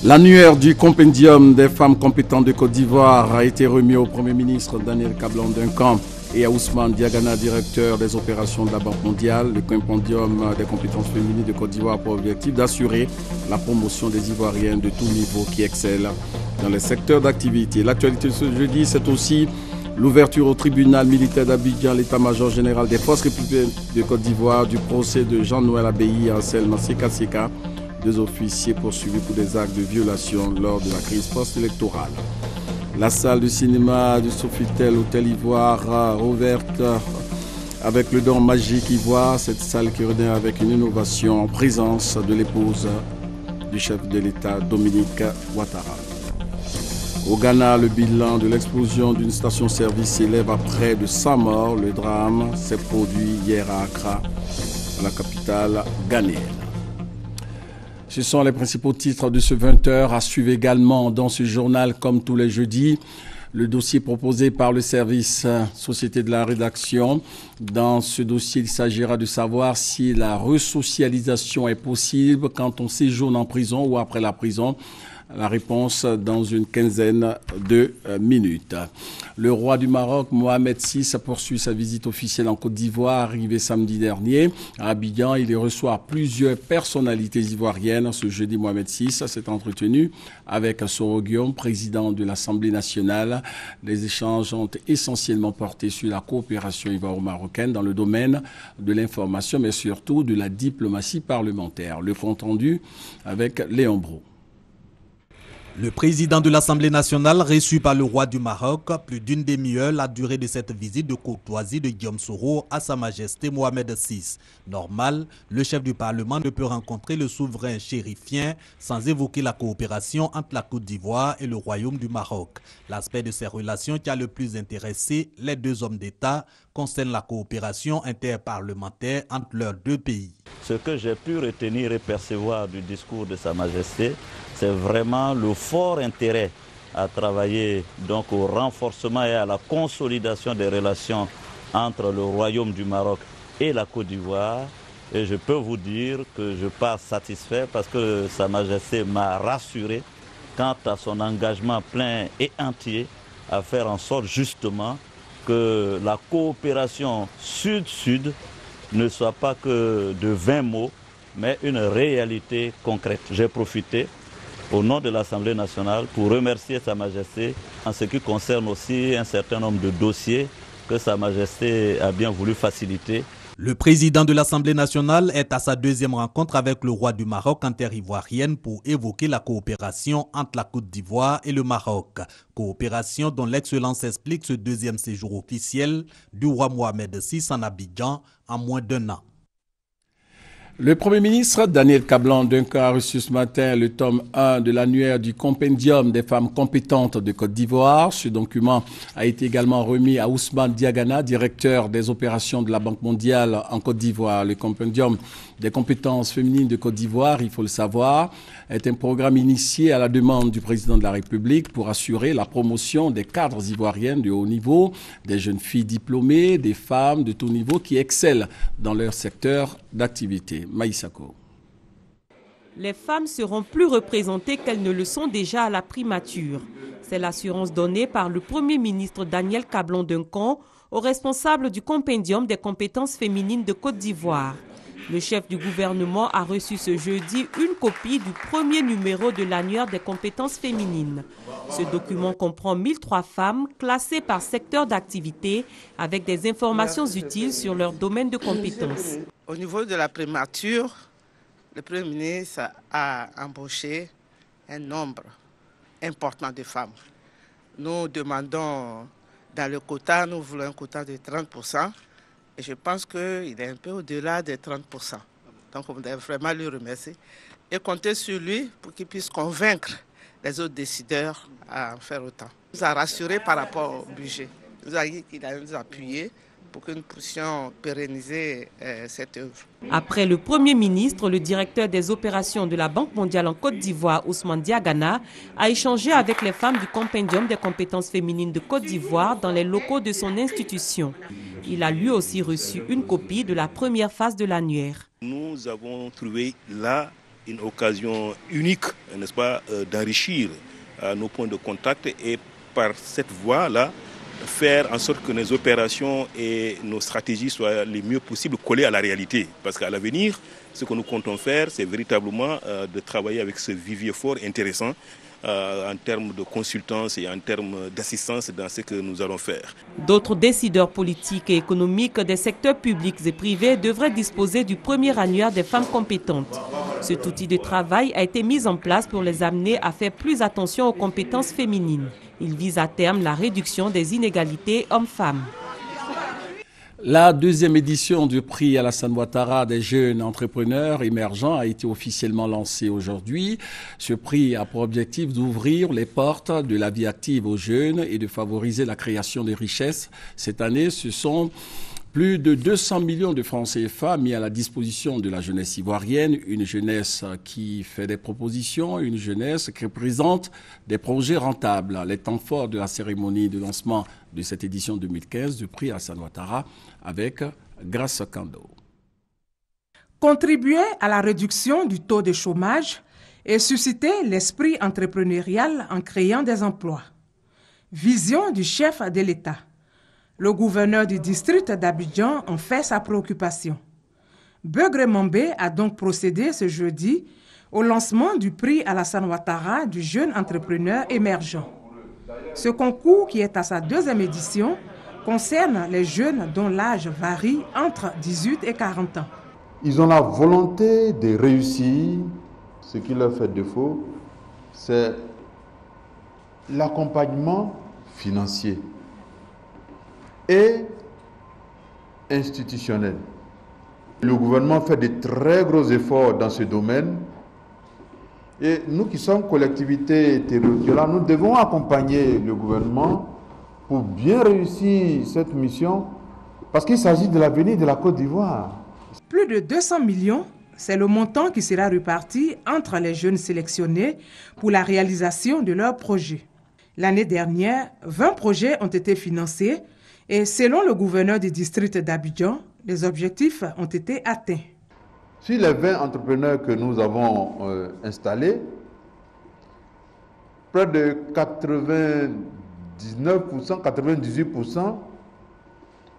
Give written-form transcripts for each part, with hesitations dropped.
L'annuaire du compendium des femmes compétentes de Côte d'Ivoire a été remis au Premier ministre Daniel Kablan-Duncan et à Ousmane Diagana, directeur des opérations de la Banque mondiale. Le compendium des compétences féminines de Côte d'Ivoire a pour objectif d'assurer la promotion des Ivoiriennes de tout niveau qui excellent dans les secteurs d'activité. L'actualité de ce jeudi, c'est aussi l'ouverture au tribunal militaire d'Abidjan, l'état-major général des forces républicaines de Côte d'Ivoire du procès de Jean-Noël Abbaye et Anselme Seka, deux officiers poursuivis pour des actes de violation lors de la crise post-électorale. La salle de cinéma du Sofitel Hôtel Ivoire ouverte avec le don magique Ivoire, cette salle qui renaît avec une innovation en présence de l'épouse du chef de l'État Dominique Ouattara. Au Ghana, le bilan de l'explosion d'une station-service s'élève à près de 100 morts. Le drame s'est produit hier à Accra, la capitale ghanéenne. Ce sont les principaux titres de ce 20h à suivre également dans ce journal comme tous les jeudis. Le dossier proposé par le service Société de la rédaction. Dans ce dossier, il s'agira de savoir si la resocialisation est possible quand on séjourne en prison ou après la prison. La réponse dans une quinzaine de minutes. Le roi du Maroc, Mohamed VI, a poursuivi sa visite officielle en Côte d'Ivoire, arrivé samedi dernier. À Abidjan, il y reçoit plusieurs personnalités ivoiriennes. Ce jeudi, Mohamed VI s'est entretenu avec Soro Guillaume, président de l'Assemblée nationale. Les échanges ont essentiellement porté sur la coopération ivoiro-marocaine dans le domaine de l'information, mais surtout de la diplomatie parlementaire. Le compte rendu avec Léon Bro. Le président de l'Assemblée nationale reçu par le roi du Maroc, plus d'une demi-heure la durée de cette visite de courtoisie de Guillaume Soro à Sa Majesté Mohamed VI. Normal, le chef du Parlement ne peut rencontrer le souverain chérifien sans évoquer la coopération entre la Côte d'Ivoire et le Royaume du Maroc. L'aspect de ces relations qui a le plus intéressé les deux hommes d'État concerne la coopération interparlementaire entre leurs deux pays. Ce que j'ai pu retenir et percevoir du discours de Sa Majesté, c'est vraiment le fort intérêt à travailler donc au renforcement et à la consolidation des relations entre le Royaume du Maroc et la Côte d'Ivoire. Et je peux vous dire que je pars satisfait parce que Sa Majesté m'a rassuré quant à son engagement plein et entier à faire en sorte justement que la coopération sud-sud ne soit pas que de 20 mots, mais une réalité concrète. J'ai profité au nom de l'Assemblée nationale pour remercier Sa Majesté en ce qui concerne aussi un certain nombre de dossiers que Sa Majesté a bien voulu faciliter. Le président de l'Assemblée nationale est à sa deuxième rencontre avec le roi du Maroc en terre ivoirienne pour évoquer la coopération entre la Côte d'Ivoire et le Maroc. Coopération dont l'excellence explique ce deuxième séjour officiel du roi Mohamed VI en Abidjan en moins d'1 an. Le Premier ministre Daniel Kablan-Duncan a reçu ce matin le tome 1 de l'annuaire du compendium des femmes compétentes de Côte d'Ivoire. Ce document a été également remis à Ousmane Diagana, directeur des opérations de la Banque mondiale en Côte d'Ivoire. Le compendium des compétences féminines de Côte d'Ivoire, il faut le savoir, est un programme initié à la demande du président de la République pour assurer la promotion des cadres ivoiriennes de haut niveau, des jeunes filles diplômées, des femmes de tout niveau qui excellent dans leur secteur d'activité. Maïsako. Les femmes seront plus représentées qu'elles ne le sont déjà à la primature. C'est l'assurance donnée par le Premier ministre Daniel Kablan-Duncan aux responsables du compendium des compétences féminines de Côte d'Ivoire. Le chef du gouvernement a reçu ce jeudi une copie du premier numéro de l'annuaire des compétences féminines. Ce document comprend 1003 femmes classées par secteur d'activité avec des informations utiles sur leur domaine de compétences. Au niveau de la primature, le Premier ministre a embauché un nombre important de femmes. Nous demandons, dans le quota, nous voulons un quota de 30%. Et je pense qu'il est un peu au-delà des 30%. Donc on doit vraiment lui remercier et compter sur lui pour qu'il puisse convaincre les autres décideurs à en faire autant. Il nous a rassurés par rapport au budget. Il nous a dit qu'il allait nous appuyer pour que nous puissions pérenniser cette œuvre. Après le Premier ministre, le directeur des opérations de la Banque mondiale en Côte d'Ivoire, Ousmane Diagana, a échangé avec les femmes du compendium des compétences féminines de Côte d'Ivoire dans les locaux de son institution. Il a lui aussi reçu une copie de la première phase de l'annuaire. Nous avons trouvé là une occasion unique, n'est-ce pas, d'enrichir nos points de contact et par cette voie-là, faire en sorte que nos opérations et nos stratégies soient les mieux possibles collées à la réalité. Parce qu'à l'avenir, ce que nous comptons faire, c'est véritablement de travailler avec ce vivier fort intéressant en termes de consultance et en termes d'assistance dans ce que nous allons faire. D'autres décideurs politiques et économiques des secteurs publics et privés devraient disposer du premier annuaire des femmes compétentes. Cet outil de travail a été mis en place pour les amener à faire plus attention aux compétences féminines. Il vise à terme la réduction des inégalités hommes-femmes. La deuxième édition du prix Alassane Ouattara des jeunes entrepreneurs émergents a été officiellement lancée aujourd'hui. Ce prix a pour objectif d'ouvrir les portes de la vie active aux jeunes et de favoriser la création de richesses. Cette année, ce sont plus de 200 millions de francs CFA mis à la disposition de la jeunesse ivoirienne, une jeunesse qui fait des propositions, une jeunesse qui représente des projets rentables. Les temps forts de la cérémonie de lancement de cette édition 2015 du prix Alassane Ouattara avec Grace Kando. Contribuer à la réduction du taux de chômage et susciter l'esprit entrepreneurial en créant des emplois. Vision du chef de l'État. Le gouverneur du district d'Abidjan en fait sa préoccupation. Beugre Mambé a donc procédé ce jeudi au lancement du prix Alassane Ouattara du jeune entrepreneur émergent. Ce concours, qui est à sa deuxième édition, concerne les jeunes dont l'âge varie entre 18 et 40 ans. Ils ont la volonté de réussir. Ce qui leur fait défaut, c'est l'accompagnement financier et institutionnel. Le gouvernement fait de très gros efforts dans ce domaine et nous qui sommes collectivités territoriales, nous devons accompagner le gouvernement pour bien réussir cette mission parce qu'il s'agit de l'avenir de la Côte d'Ivoire. Plus de 200 millions, c'est le montant qui sera réparti entre les jeunes sélectionnés pour la réalisation de leurs projets. L'année dernière, 20 projets ont été financés et selon le gouverneur du district d'Abidjan, les objectifs ont été atteints. Sur les 20 entrepreneurs que nous avons installés, près de 99%, 98%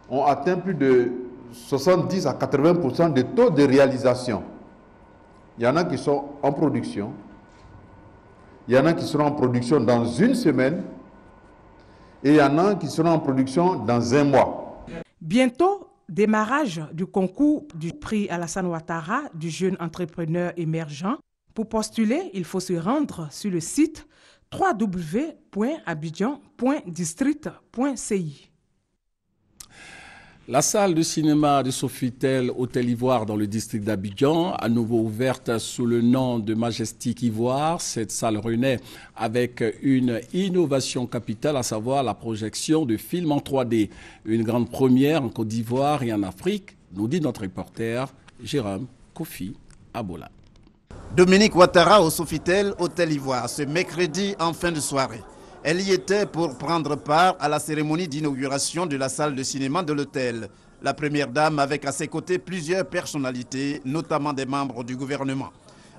ont atteint plus de 70 à 80% de taux de réalisation. Il y en a qui sont en production, il y en a qui seront en production dans une semaine, et il y en a qui seront en production dans un mois. Bientôt, démarrage du concours du prix Alassane Ouattara du jeune entrepreneur émergent. Pour postuler, il faut se rendre sur le site www.abidjan.district.ci. La salle de cinéma de Sofitel Hôtel Ivoire dans le district d'Abidjan, à nouveau ouverte sous le nom de Majestic Ivoire. Cette salle renaît avec une innovation capitale, à savoir la projection de films en 3D. Une grande première en Côte d'Ivoire et en Afrique, nous dit notre reporter Jérôme Kofi Abola. Dominique Ouattara au Sofitel Hôtel Ivoire ce mercredi en fin de soirée. Elle y était pour prendre part à la cérémonie d'inauguration de la salle de cinéma de l'hôtel. La première dame avec à ses côtés plusieurs personnalités, notamment des membres du gouvernement.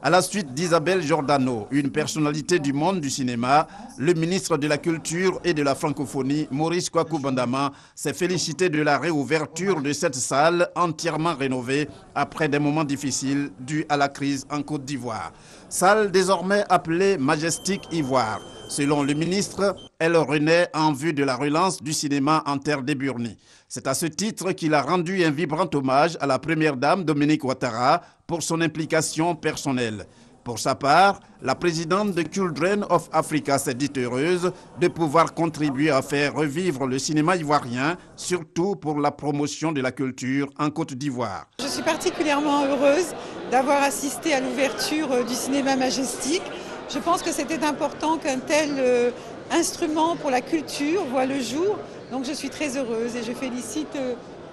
À la suite d'Isabelle Giordano, une personnalité du monde du cinéma, le ministre de la Culture et de la Francophonie, Maurice Kwaku Bandama, s'est félicité de la réouverture de cette salle entièrement rénovée après des moments difficiles dus à la crise en Côte d'Ivoire. Salle désormais appelée Majestic Ivoire. Selon le ministre, elle renaît en vue de la relance du cinéma en terre d'Eburnie. C'est à ce titre qu'il a rendu un vibrant hommage à la première dame Dominique Ouattara pour son implication personnelle. Pour sa part, la présidente de Children of Africa s'est dite heureuse de pouvoir contribuer à faire revivre le cinéma ivoirien, surtout pour la promotion de la culture en Côte d'Ivoire. Je suis particulièrement heureuse d'avoir assisté à l'ouverture du cinéma Majestic. Je pense que c'était important qu'un tel instrument pour la culture voit le jour. Donc je suis très heureuse et je félicite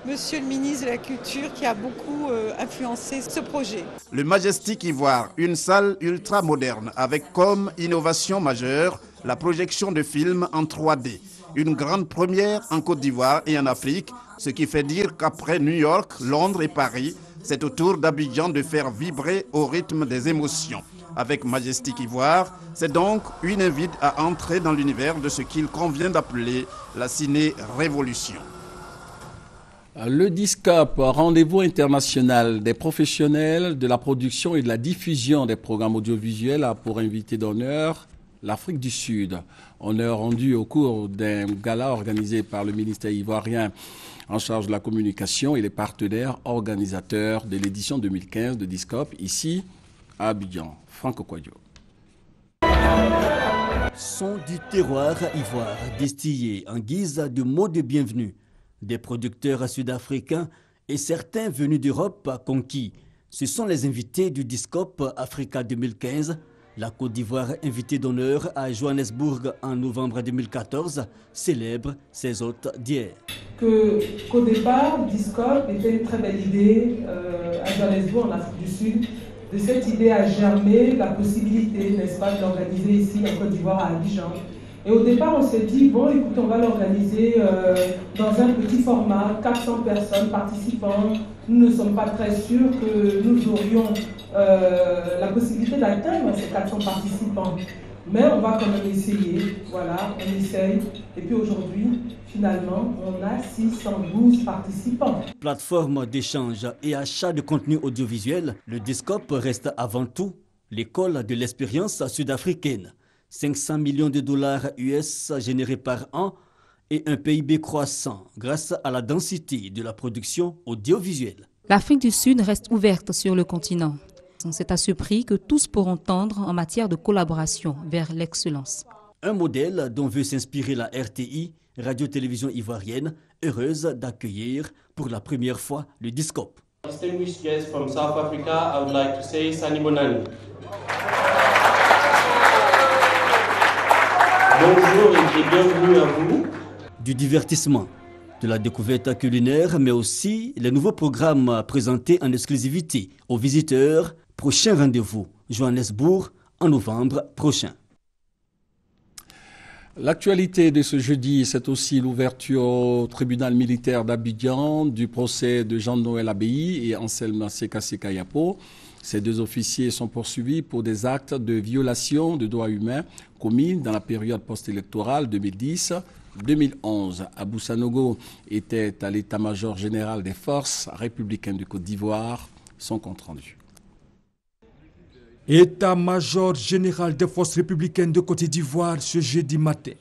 Monsieur le ministre de la Culture qui a beaucoup influencé ce projet. Le Majestic Ivoire, une salle ultra moderne avec comme innovation majeure la projection de films en 3D. Une grande première en Côte d'Ivoire et en Afrique, ce qui fait dire qu'après New York, Londres et Paris, C'est au tour d'Abidjan de faire vibrer au rythme des émotions. Avec Majestic Ivoire, c'est donc une invite à entrer dans l'univers de ce qu'il convient d'appeler la ciné-révolution. Le DISCOP, rendez-vous international des professionnels de la production et de la diffusion des programmes audiovisuels, a pour invité d'honneur l'Afrique du Sud. Honneur rendu au cours d'un gala organisé par le ministère ivoirien en charge de la communication et les partenaires organisateurs de l'édition 2015 de DISCOP, ici à Abidjan. Franck Okwadio. Son du terroir ivoire distillé en guise de mot de bienvenue. Des producteurs sud-africains et certains venus d'Europe conquis. Ce sont les invités du DISCOP Africa 2015. La Côte d'Ivoire, invitée d'honneur à Johannesburg en novembre 2014, célèbre ses hôtes d'hier. Qu'au départ, DISCOP était une très belle idée à Johannesburg, en Afrique du Sud. De cette idée a germé la possibilité, n'est-ce pas, de l'organiser ici en Côte d'Ivoire, à Abidjan. Et au départ, on s'est dit, bon, écoute, on va l'organiser dans un petit format, 400 personnes, participants. Nous ne sommes pas très sûrs que nous aurions la possibilité d'atteindre ces 400 participants. Mais on va quand même essayer, voilà, on essaye. Et puis aujourd'hui, finalement, on a 612 participants. Plateforme d'échange et achat de contenu audiovisuel, le DISCOP reste avant tout l'école de l'expérience sud-africaine. 500 millions de dollars US générés par an et un PIB croissant grâce à la densité de la production audiovisuelle. L'Afrique du Sud reste ouverte sur le continent. C'est à ce prix que tous pourront tendre en matière de collaboration vers l'excellence. Un modèle dont veut s'inspirer la RTI, Radio-Télévision ivoirienne, heureuse d'accueillir pour la première fois le DISCOP. Distinguished guests from South Africa, I would like to say Sanibonani. Bonjour et bienvenue à vous. Du divertissement, de la découverte culinaire, mais aussi les nouveaux programmes présentés en exclusivité aux visiteurs. Prochain rendez-vous, Johannesburg, en novembre prochain. L'actualité de ce jeudi, c'est aussi l'ouverture au tribunal militaire d'Abidjan du procès de Jean-Noël Abéhi et Anselme Seka Yapo. Ces deux officiers sont poursuivis pour des actes de violation de droits humains commis dans la période post-électorale 2010-2011. Abou Sanogo était à l'état-major général des forces républicaines de Côte d'Ivoire. Son compte rendu. État-major général des forces républicaines de Côte d'Ivoire ce jeudi matin.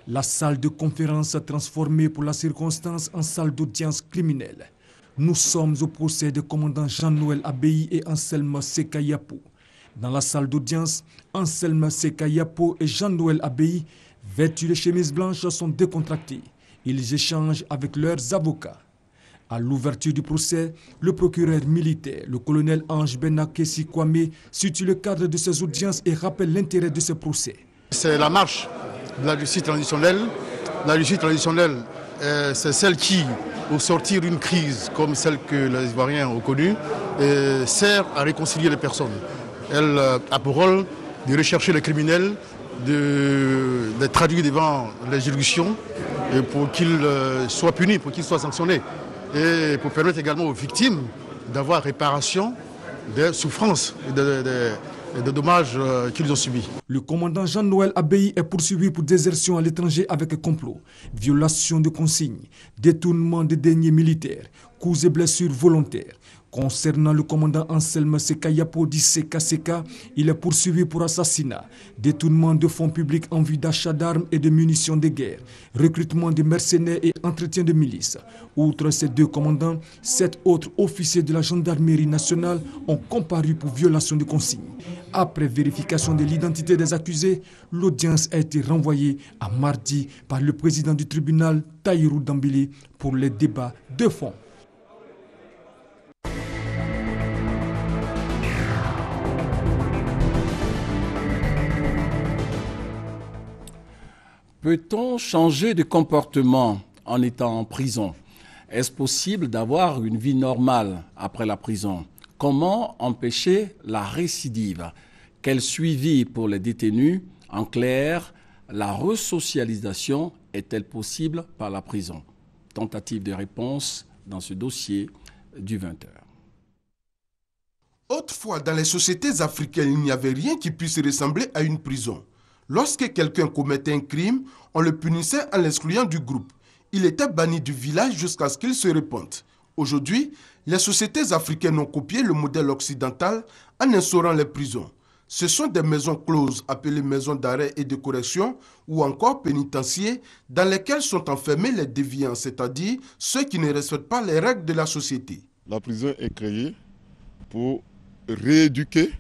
La salle de conférence transformée pour la circonstance en salle d'audience criminelle. Nous sommes au procès des commandants Jean-Noël Abéhi et Anselme Seka Yapo. Dans la salle d'audience, Anselme Seka Yapo et Jean-Noël Abéhi, vêtus de chemises blanches, sont décontractés. Ils échangent avec leurs avocats. À l'ouverture du procès, le procureur militaire, le colonel Ange Benakessi Kwame, situe le cadre de ces audiences et rappelle l'intérêt de ce procès. C'est la marche de la justice traditionnelle. La justice traditionnelle, c'est celle qui, au sortir d'une crise comme celle que les Ivoiriens ont connue, sert à réconcilier les personnes. Elle a pour rôle de rechercher les criminels, de les traduire devant les juridictions pour qu'ils soient punis, pour qu'ils soient sanctionnés. Et pour permettre également aux victimes d'avoir réparation des souffrances et des dommages qu'ils ont subis. Le commandant Jean-Noël Abéhi est poursuivi pour désertion à l'étranger avec complot, violation de consignes, détournement de deniers militaires, coups et blessures volontaires. Concernant le commandant Anselme Seka Yapo dit Seka, il est poursuivi pour assassinat, détournement de fonds publics en vue d'achat d'armes et de munitions de guerre, recrutement de mercenaires et entretien de milices. Outre ces deux commandants, 7 autres officiers de la gendarmerie nationale ont comparu pour violation de consignes. Après vérification de l'identité des accusés, l'audience a été renvoyée à mardi par le président du tribunal, Tahirou Dambélé, pour les débats de fond. Peut-on changer de comportement en étant en prison? Est-ce possible d'avoir une vie normale après la prison? Comment empêcher la récidive? Quel suivi pour les détenus? En clair, la resocialisation est-elle possible par la prison? Tentative de réponse dans ce dossier du 20h. Autrefois, dans les sociétés africaines, il n'y avait rien qui puisse ressembler à une prison. Lorsque quelqu'un commettait un crime, on le punissait en l'excluant du groupe. Il était banni du village jusqu'à ce qu'il se répande. Aujourd'hui, les sociétés africaines ont copié le modèle occidental en instaurant les prisons. Ce sont des maisons closes appelées maisons d'arrêt et de correction ou encore pénitenciers dans lesquelles sont enfermés les déviants, c'est-à-dire ceux qui ne respectent pas les règles de la société. La prison est créée pour rééduquer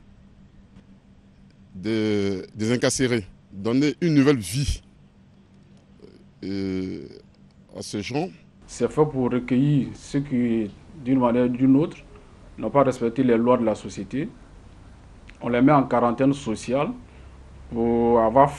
des incarcérés, donner une nouvelle vie à ces gens. C'est fait pour recueillir ceux qui, d'une manière ou d'une autre, n'ont pas respecté les lois de la société. On les met en quarantaine sociale pour avoir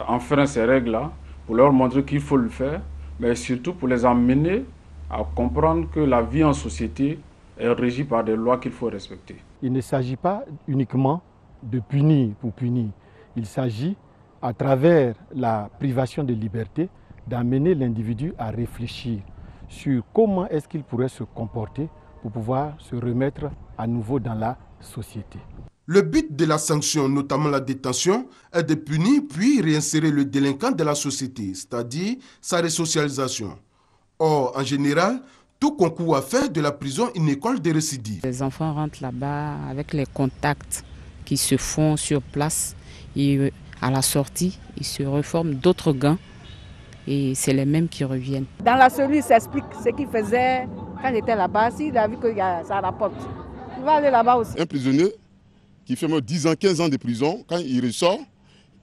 enfreint ces règles-là, pour leur montrer qu'il faut le faire, mais surtout pour les amener à comprendre que la vie en société est régie par des lois qu'il faut respecter. Il ne s'agit pas uniquement de punir pour punir. Il s'agit, à travers la privation de liberté, d'amener l'individu à réfléchir sur comment est-ce qu'il pourrait se comporter pour pouvoir se remettre à nouveau dans la société. Le but de la sanction, notamment la détention, est de punir puis réinsérer le délinquant de la société, c'est-à-dire sa resocialisation. Or, en général, tout concourt à faire de la prison une école de récidive. Les enfants rentrent là-bas avec les contacts qui se font sur place et à la sortie, ils se reforment d'autres gangs et c'est les mêmes qui reviennent. Dans la cellule, il s'explique ce qu'il faisait quand il était là-bas. S'il a vu que ça rapporte, il va aller là-bas aussi. Un prisonnier qui fait 10 ans, 15 ans de prison, quand il ressort,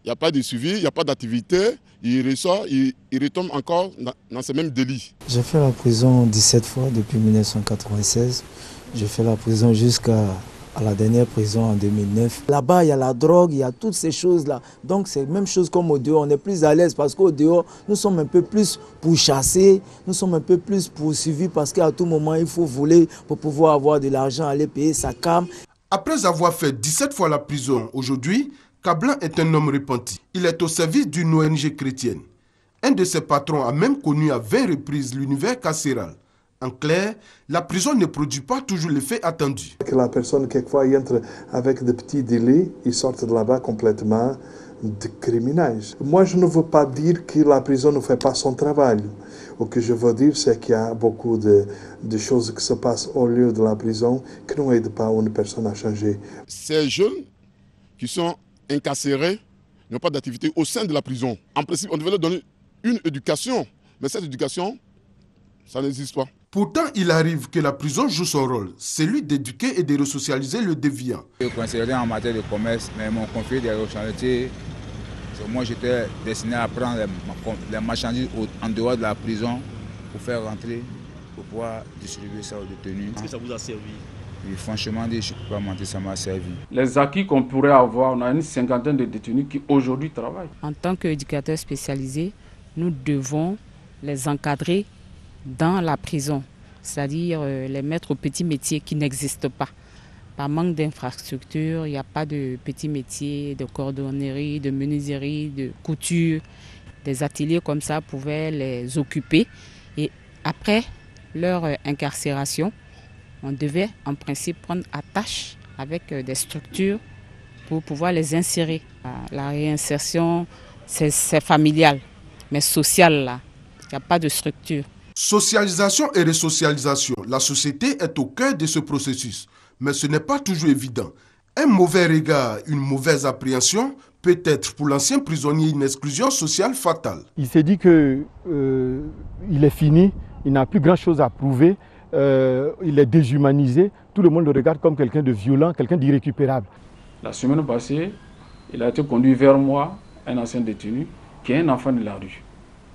il n'y a pas de suivi, il n'y a pas d'activité, il ressort, il retombe encore dans ces mêmes délits. J'ai fait la prison 17 fois depuis 1996. J'ai fait la prison jusqu'à la dernière prison en 2009. Là-bas, il y a la drogue, il y a toutes ces choses-là. Donc c'est la même chose comme au dehors. On est plus à l'aise parce qu'au dehors, nous sommes un peu plus pourchassés, nous sommes un peu plus poursuivis parce qu'à tout moment, il faut voler pour pouvoir avoir de l'argent, aller payer sa cam. Après avoir fait 17 fois la prison, aujourd'hui, Kablan est un homme repenti. Il est au service d'une ONG chrétienne. Un de ses patrons a même connu à 20 reprises l'univers carcéral. En clair, la prison ne produit pas toujours l'effet attendu. Que la personne, quelquefois, entre avec de petits délits, ils sortent de là-bas complètement de criminels. Moi, je ne veux pas dire que la prison ne fait pas son travail. Ce que je veux dire, c'est qu'il y a beaucoup de choses qui se passent au lieu de la prison qui n'aident pas une personne à changer. Ces jeunes qui sont incarcérés n'ont pas d'activité au sein de la prison. En principe, on devait leur donner une éducation, mais cette éducation, ça n'existe pas. Pourtant, il arrive que la prison joue son rôle, celui d'éduquer et de resocialiser le déviant. Je suis conseiller en matière de commerce, mais mon conflit des chantiers, moi j'étais destiné à prendre les marchandises en dehors de la prison pour faire rentrer, pour pouvoir distribuer ça aux détenus. Est-ce que ça vous a servi? Oui, franchement, je ne peux pas mentir, ça m'a servi. Les acquis qu'on pourrait avoir, on a une cinquantaine de détenus qui aujourd'hui travaillent. En tant qu'éducateurs spécialisés, nous devons les encadrer dans la prison, c'est-à-dire les mettre aux petits métiers qui n'existent pas. Par manque d'infrastructures, il n'y a pas de petits métiers, de cordonnerie, de menuiserie, de couture. Des ateliers comme ça pouvaient les occuper. Et après leur incarcération, on devait en principe prendre attache avec des structures pour pouvoir les insérer. La réinsertion, c'est familial, mais social, là, il n'y a pas de structure. Socialisation et resocialisation, la société est au cœur de ce processus, mais ce n'est pas toujours évident. Un mauvais regard, une mauvaise appréhension peut être pour l'ancien prisonnier une exclusion sociale fatale. Il s'est dit qu'il est fini, il n'a plus grand-chose à prouver, il est déshumanisé, tout le monde le regarde comme quelqu'un de violent, quelqu'un d'irrécupérable. La semaine passée, il a été conduit vers moi, un ancien détenu, qui est un enfant de la rue.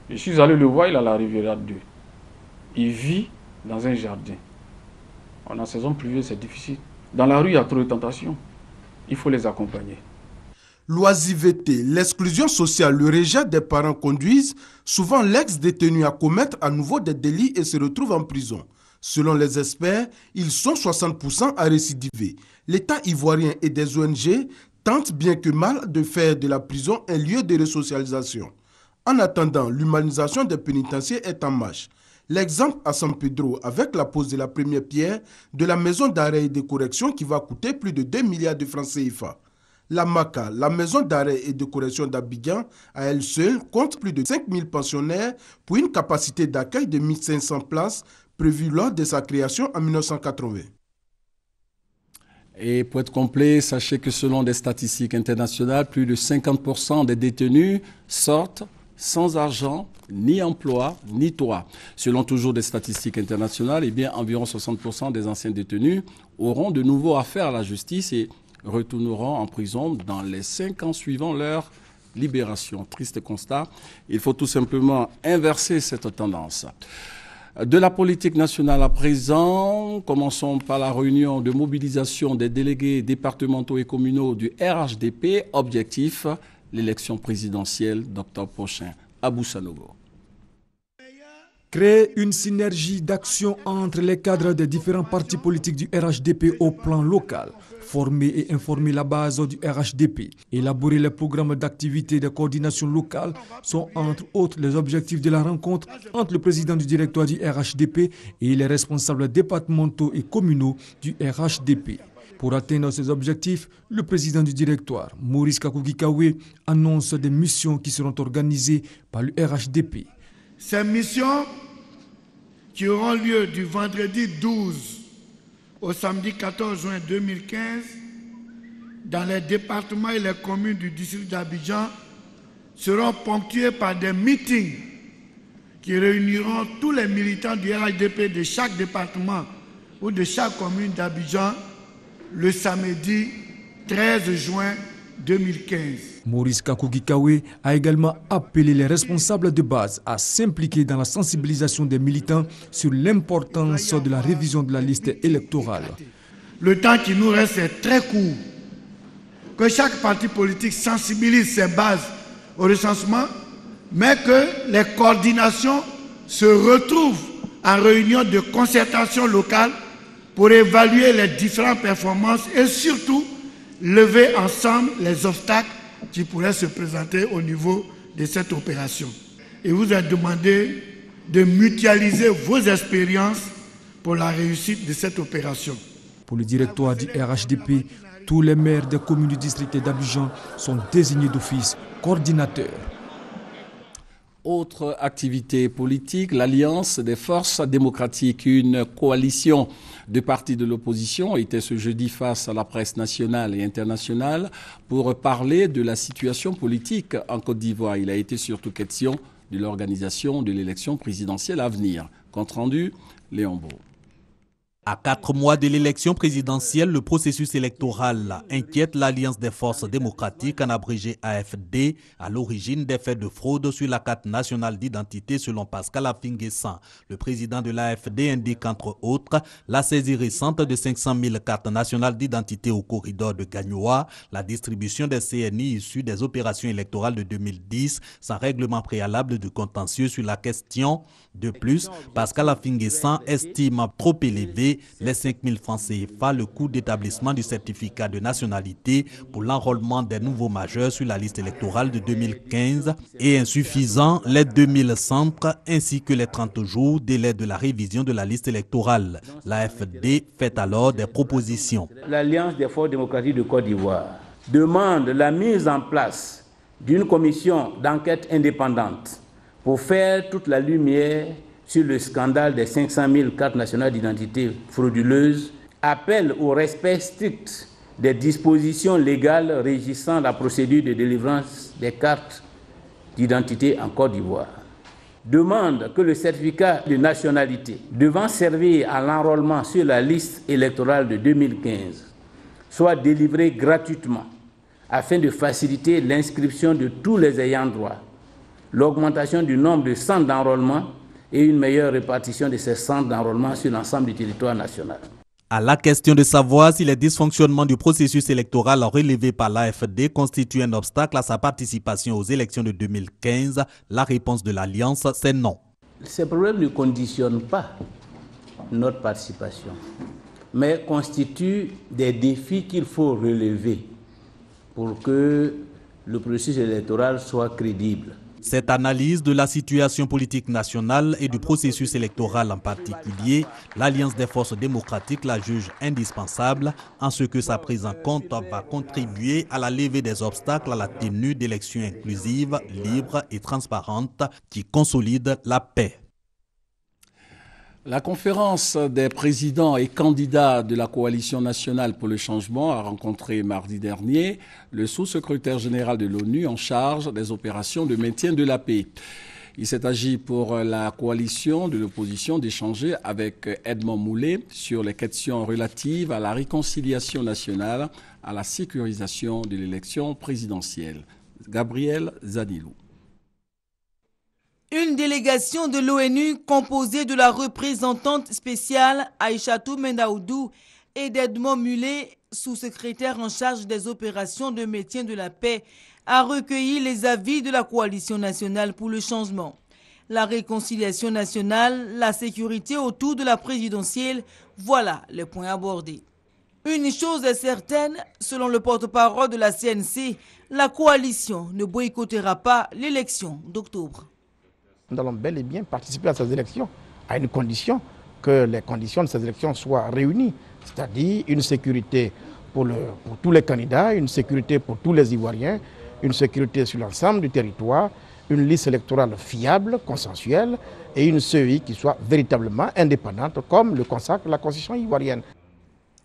Je suis allé le voir, il a la Riviera 2. Il vit dans un jardin. En saison pluvieuse, c'est difficile. Dans la rue, il y a trop de tentations. Il faut les accompagner. L'oisiveté, l'exclusion sociale, le rejet des parents conduisent souvent l'ex-détenu à commettre à nouveau des délits et se retrouve en prison. Selon les experts, ils sont 60% à récidiver. L'État ivoirien et des ONG tentent bien que mal de faire de la prison un lieu de resocialisation. En attendant, l'humanisation des pénitenciers est en marche. L'exemple à San Pedro avec la pose de la première pierre de la maison d'arrêt et de correction qui va coûter plus de 2 milliards de francs CFA. La MACA, la maison d'arrêt et de correction d'Abidjan, à elle seule, compte plus de 5000 pensionnaires pour une capacité d'accueil de 1500 places prévue lors de sa création en 1980. Et pour être complet, sachez que selon des statistiques internationales, plus de 50% des détenus sortent sans argent, ni emploi, ni toit. Selon toujours des statistiques internationales, eh bien, environ 60% des anciens détenus auront de nouveau affaire à la justice et retourneront en prison dans les 5 ans suivant leur libération. Triste constat. Il faut tout simplement inverser cette tendance. De la politique nationale à présent, commençons par la réunion de mobilisation des délégués départementaux et communaux du RHDP. Objectif, l'élection présidentielle d'octobre prochain. Abou Sanogo. Créer une synergie d'action entre les cadres des différents partis politiques du RHDP au plan local, former et informer la base du RHDP, élaborer les programmes d'activité de coordination locale sont entre autres les objectifs de la rencontre entre le président du directoire du RHDP et les responsables départementaux et communaux du RHDP. Pour atteindre ces objectifs, le président du directoire, Maurice Kakugikawe, annonce des missions qui seront organisées par le RHDP. Ces missions qui auront lieu du vendredi 12 au samedi 14 juin 2015 dans les départements et les communes du district d'Abidjan seront ponctuées par des meetings qui réuniront tous les militants du RHDP de chaque département ou de chaque commune d'Abidjan le samedi 13 juin 2015. Maurice Kakugikawe a également appelé les responsables de base à s'impliquer dans la sensibilisation des militants sur l'importance de la révision de la liste électorale. Le temps qui nous reste est très court. Que chaque parti politique sensibilise ses bases au recensement, mais que les coordinations se retrouvent en réunion de concertation locale pour évaluer les différentes performances et surtout lever ensemble les obstacles qui pourraient se présenter au niveau de cette opération. Et vous a demandé de mutualiser vos expériences pour la réussite de cette opération. Pour le directoire du RHDP, tous les maires des communes du district d'Abidjan sont désignés d'office coordinateurs. Autre activité politique, l'Alliance des forces démocratiques, une coalition de partis de l'opposition, était ce jeudi face à la presse nationale et internationale pour parler de la situation politique en Côte d'Ivoire. Il a été surtout question de l'organisation de l'élection présidentielle à venir. Compte rendu, Léon Beau. À 4 mois de l'élection présidentielle, le processus électoral inquiète l'Alliance des forces démocratiques, en abrégé AFD, à l'origine des faits de fraude sur la carte nationale d'identité selon Pascal Affi-N'Guessan. Le président de l'AFD indique entre autres la saisie récente de 500 000 cartes nationales d'identité au corridor de Gagnoa, la distribution des CNI issus des opérations électorales de 2010 sans règlement préalable de contentieux sur la question. De plus, Pascal Affi-N'Guessan estime trop élevé les 5 000 francs CFA, le coût d'établissement du certificat de nationalité pour l'enrôlement des nouveaux majeurs sur la liste électorale de 2015 et insuffisant les 2000 centres ainsi que les 30 jours délai de la révision de la liste électorale. L'AFD fait alors des propositions. L'Alliance des forces démocratiques de Côte d'Ivoire demande la mise en place d'une commission d'enquête indépendante pour faire toute la lumière sur le scandale des 500 000 cartes nationales d'identité frauduleuses, appelle au respect strict des dispositions légales régissant la procédure de délivrance des cartes d'identité en Côte d'Ivoire. Demande que le certificat de nationalité devant servir à l'enrôlement sur la liste électorale de 2015 soit délivré gratuitement afin de faciliter l'inscription de tous les ayants droit, l'augmentation du nombre de centres d'enrôlement et une meilleure répartition de ces centres d'enrôlement sur l'ensemble du territoire national. À la question de savoir si les dysfonctionnements du processus électoral relevé par l'AFD constituent un obstacle à sa participation aux élections de 2015, la réponse de l'Alliance, c'est non. Ces problèmes ne conditionnent pas notre participation, mais constituent des défis qu'il faut relever pour que le processus électoral soit crédible. Cette analyse de la situation politique nationale et du processus électoral en particulier, l'Alliance des forces démocratiques la juge indispensable en ce que sa prise en compte va contribuer à la levée des obstacles à la tenue d'élections inclusives, libres et transparentes qui consolident la paix. La conférence des présidents et candidats de la Coalition nationale pour le changement a rencontré mardi dernier le sous-secrétaire général de l'ONU en charge des opérations de maintien de la paix. Il s'est agi pour la coalition de l'opposition d'échanger avec Edmond Moulet sur les questions relatives à la réconciliation nationale, à la sécurisation de l'élection présidentielle. Gabriel Zanilou. Une délégation de l'ONU composée de la représentante spéciale Aïchatou Mendaoudou et d'Edmond Moulet, sous-secrétaire en charge des opérations de maintien de la paix, a recueilli les avis de la Coalition nationale pour le changement. La réconciliation nationale, la sécurité autour de la présidentielle, voilà les points abordés. Une chose est certaine, selon le porte-parole de la CNC, la coalition ne boycottera pas l'élection d'octobre. Nous allons bel et bien participer à ces élections, à une condition, que les conditions de ces élections soient réunies, c'est-à-dire une sécurité pour tous les candidats, une sécurité pour tous les Ivoiriens, une sécurité sur l'ensemble du territoire, une liste électorale fiable, consensuelle et une CEI qui soit véritablement indépendante comme le consacre la Constitution ivoirienne.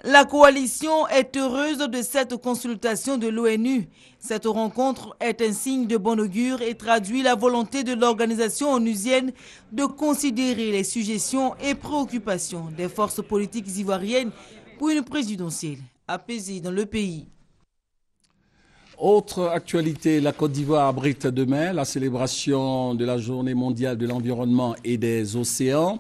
La coalition est heureuse de cette consultation de l'ONU. Cette rencontre est un signe de bon augure et traduit la volonté de l'organisation onusienne de considérer les suggestions et préoccupations des forces politiques ivoiriennes pour une présidentielle apaisée dans le pays. Autre actualité, la Côte d'Ivoire abrite demain la célébration de la Journée mondiale de l'environnement et des océans,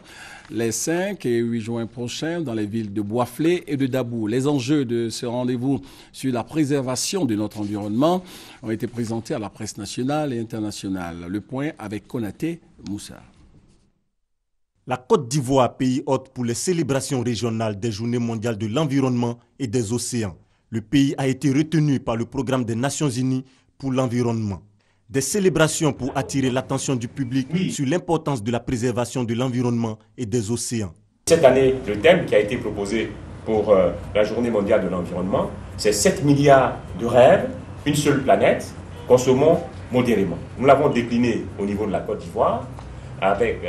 les 5 et 8 juin prochains dans les villes de Boisflé et de Dabou. Les enjeux de ce rendez-vous sur la préservation de notre environnement ont été présentés à la presse nationale et internationale. Le point avec Konaté Moussa. La Côte d'Ivoire, pays hôte pour les célébrations régionales des Journées mondiales de l'environnement et des océans. Le pays a été retenu par le programme des Nations Unies pour l'environnement. Des célébrations pour attirer l'attention du public sur l'importance de la préservation de l'environnement et des océans. Cette année, le thème qui a été proposé pour la Journée mondiale de l'environnement, c'est 7 milliards de rêves, une seule planète, consommons modérément. Nous l'avons décliné au niveau de la Côte d'Ivoire avec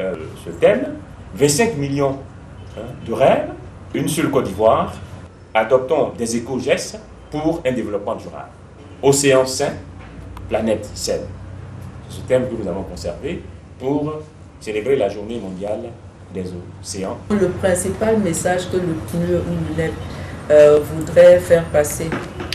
ce thème, 25 millions de rêves, une seule Côte d'Ivoire. Adoptons des éco-gestes pour un développement durable. Océan sain, planète saine. C'est ce thème que nous avons conservé pour célébrer la Journée mondiale des océans. Le principal message que le PNUD ou l'UNEP voudrait faire passer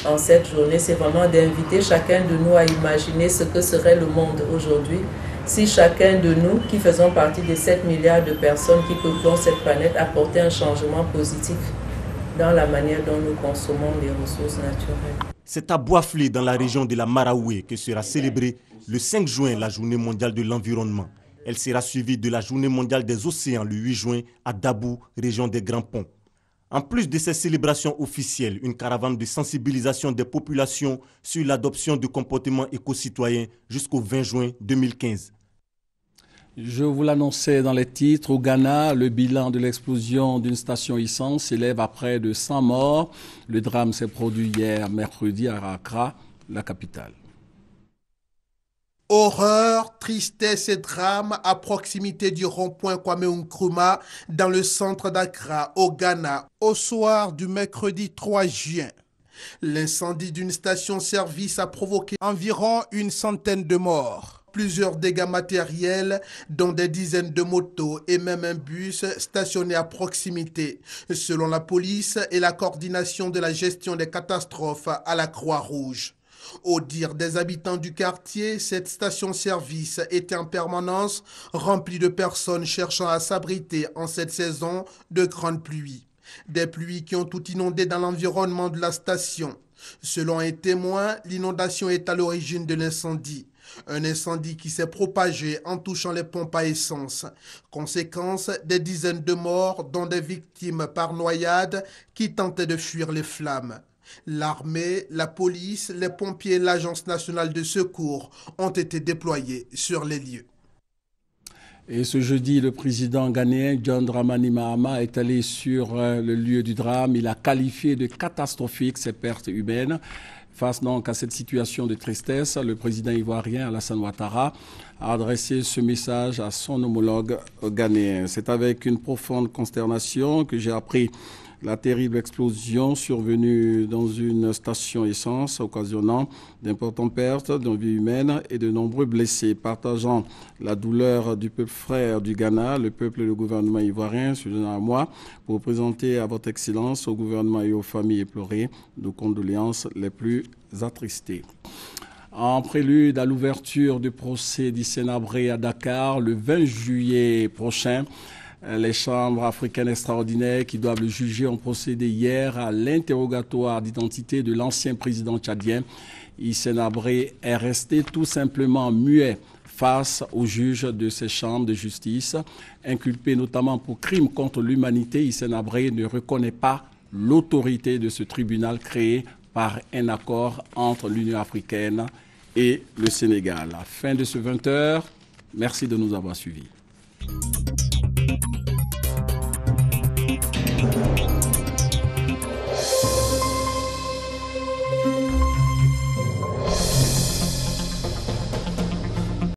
en cette journée, c'est vraiment d'inviter chacun de nous à imaginer ce que serait le monde aujourd'hui si chacun de nous, qui faisons partie des 7 milliards de personnes qui peuplent cette planète, apportait un changement positif dans la manière dont nous consommons les ressources naturelles. C'est à Boisflé, dans la région de la Maraoué, que sera célébrée le 5 juin la Journée mondiale de l'environnement. Elle sera suivie de la Journée mondiale des océans le 8 juin à Dabou, région des Grands Ponts. En plus de ces célébrations officielles, une caravane de sensibilisation des populations sur l'adoption de comportements éco-citoyens jusqu'au 20 juin 2015. Je vous l'annonçais dans les titres, au Ghana, le bilan de l'explosion d'une station essence s'élève à près de 100 morts. Le drame s'est produit hier mercredi à Accra, la capitale. Horreur, tristesse et drame à proximité du rond-point Kwame Nkrumah dans le centre d'Accra, au Ghana, au soir du mercredi 3 juin. L'incendie d'une station-service a provoqué environ une centaine de morts. Plusieurs dégâts matériels, dont des dizaines de motos et même un bus stationné à proximité, selon la police et la coordination de la gestion des catastrophes à la Croix-Rouge. Au dire des habitants du quartier, cette station-service était en permanence remplie de personnes cherchant à s'abriter en cette saison de grandes pluies. Des pluies qui ont tout inondé dans l'environnement de la station. Selon un témoin, l'inondation est à l'origine de l'incendie. Un incendie qui s'est propagé en touchant les pompes à essence. Conséquence, des dizaines de morts, dont des victimes par noyade qui tentaient de fuir les flammes. L'armée, la police, les pompiers et l'Agence nationale de secours ont été déployés sur les lieux. Et ce jeudi, le président ghanéen John Dramani Mahama est allé sur le lieu du drame. Il a qualifié de catastrophique ces pertes humaines. Face donc à cette situation de tristesse, le président ivoirien Alassane Ouattara a adressé ce message à son homologue ghanéen. C'est avec une profonde consternation que j'ai appris la terrible explosion survenue dans une station essence, occasionnant d'importantes pertes de vie humaine et de nombreux blessés. Partageant la douleur du peuple frère du Ghana, le peuple et le gouvernement ivoirien, se joignent à moi pour présenter à votre Excellence, au gouvernement et aux familles éplorées, nos condoléances les plus attristées. En prélude à l'ouverture du procès d'Hissène Habré à Dakar le 20 juillet prochain, les chambres africaines extraordinaires qui doivent le juger ont procédé hier à l'interrogatoire d'identité de l'ancien président tchadien. Hissène Habré est resté tout simplement muet face aux juges de ces chambres de justice. Inculpé notamment pour crimes contre l'humanité, Hissène Habré ne reconnaît pas l'autorité de ce tribunal créé par un accord entre l'Union africaine et le Sénégal. À la fin de ce 20h, merci de nous avoir suivis.